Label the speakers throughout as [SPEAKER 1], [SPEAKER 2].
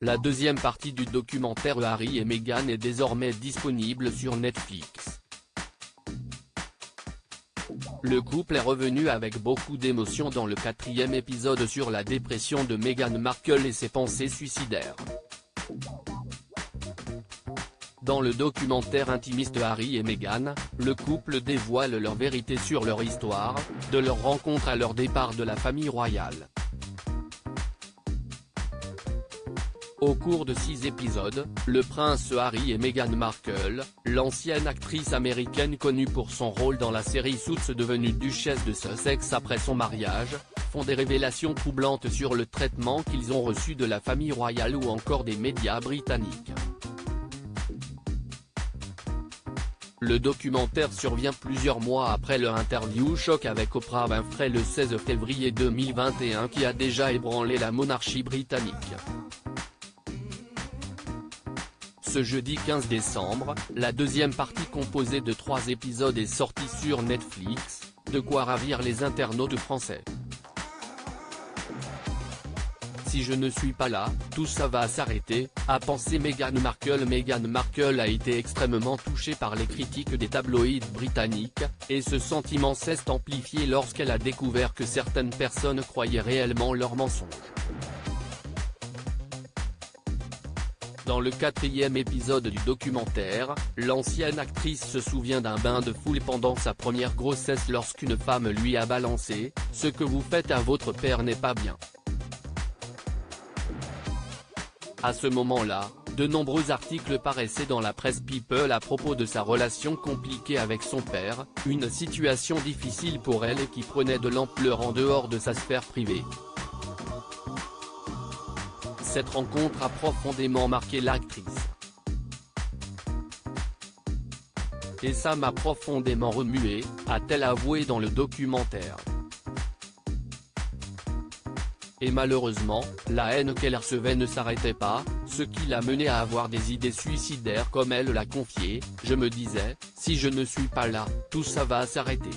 [SPEAKER 1] La deuxième partie du documentaire Harry et Meghan est désormais disponible sur Netflix. Le couple est revenu avec beaucoup d'émotion dans le 4e épisode sur la dépression de Meghan Markle et ses pensées suicidaires. Dans le documentaire intimiste Harry et Meghan, le couple dévoile leur vérité sur leur histoire, de leur rencontre à leur départ de la famille royale. Au cours de 6 épisodes, le prince Harry et Meghan Markle, l'ancienne actrice américaine connue pour son rôle dans la série Suits devenue duchesse de Sussex après son mariage, font des révélations troublantes sur le traitement qu'ils ont reçu de la famille royale ou encore des médias britanniques. Le documentaire survient plusieurs mois après leur interview choc avec Oprah Winfrey le 16 février 2021 qui a déjà ébranlé la monarchie britannique. Ce jeudi 15 décembre, la deuxième partie composée de 3 épisodes est sortie sur Netflix, de quoi ravir les internautes français. Si je ne suis pas là, tout ça va s'arrêter, a pensé Meghan Markle. Meghan Markle a été extrêmement touchée par les critiques des tabloïds britanniques, et ce sentiment s'est amplifié lorsqu'elle a découvert que certaines personnes croyaient réellement leurs mensonges. Dans le 4e épisode du documentaire, l'ancienne actrice se souvient d'un bain de foule pendant sa première grossesse lorsqu'une femme lui a balancé « Ce que vous faites à votre père n'est pas bien ». À ce moment-là, de nombreux articles paraissaient dans la presse People à propos de sa relation compliquée avec son père, une situation difficile pour elle et qui prenait de l'ampleur en dehors de sa sphère privée. Cette rencontre a profondément marqué l'actrice. Et ça m'a profondément remué, a-t-elle avoué dans le documentaire. Et malheureusement, la haine qu'elle recevait ne s'arrêtait pas, ce qui l'a menée à avoir des idées suicidaires comme elle l'a confié. Je me disais, si je ne suis pas là, tout ça va s'arrêter.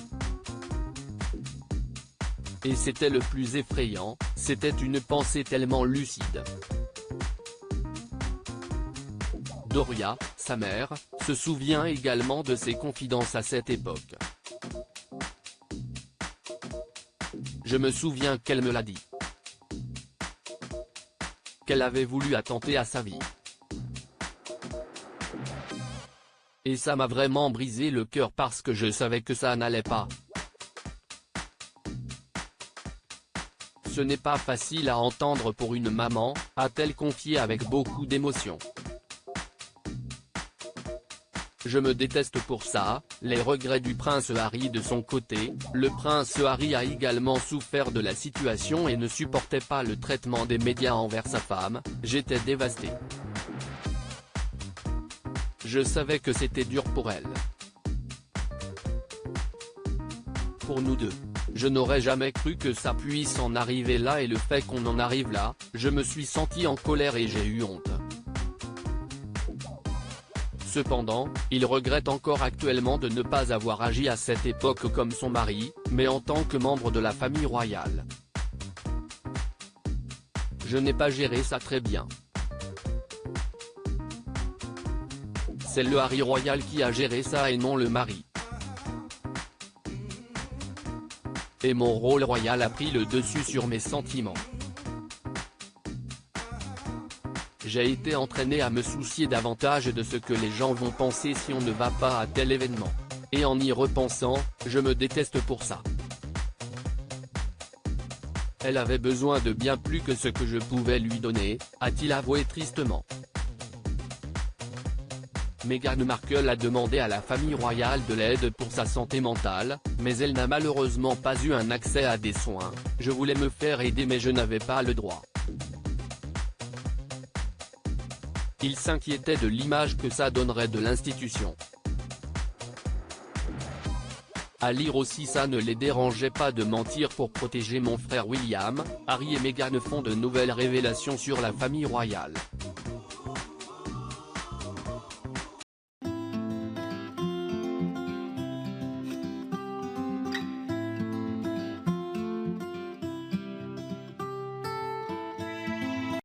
[SPEAKER 1] Et c'était le plus effrayant, c'était une pensée tellement lucide. Doria, sa mère, se souvient également de ses confidences à cette époque. Je me souviens qu'elle me l'a dit. Qu'elle avait voulu attenter à sa vie. Et ça m'a vraiment brisé le cœur parce que je savais que ça n'allait pas. Ce n'est pas facile à entendre pour une maman, a-t-elle confié avec beaucoup d'émotion. Je me déteste pour ça. Les regrets du prince Harry. De son côté, le prince Harry a également souffert de la situation et ne supportait pas le traitement des médias envers sa femme. J'étais dévasté. Je savais que c'était dur pour elle. Pour nous deux. Je n'aurais jamais cru que ça puisse en arriver là et le fait qu'on en arrive là, je me suis senti en colère et j'ai eu honte. Cependant, il regrette encore actuellement de ne pas avoir agi à cette époque comme son mari, mais en tant que membre de la famille royale. Je n'ai pas géré ça très bien. C'est le Harry royal qui a géré ça et non le mari. Et mon rôle royal a pris le dessus sur mes sentiments. J'ai été entraîné à me soucier davantage de ce que les gens vont penser si on ne va pas à tel événement. Et en y repensant, je me déteste pour ça. Elle avait besoin de bien plus que ce que je pouvais lui donner, a-t-il avoué tristement. Meghan Markle a demandé à la famille royale de l'aide pour sa santé mentale, mais elle n'a malheureusement pas eu un accès à des soins. Je voulais me faire aider mais je n'avais pas le droit. Il s'inquiétait de l'image que ça donnerait de l'institution. À lire aussi, ça ne les dérangeait pas de mentir pour protéger mon frère William. Harry et Meghan font de nouvelles révélations sur la famille royale.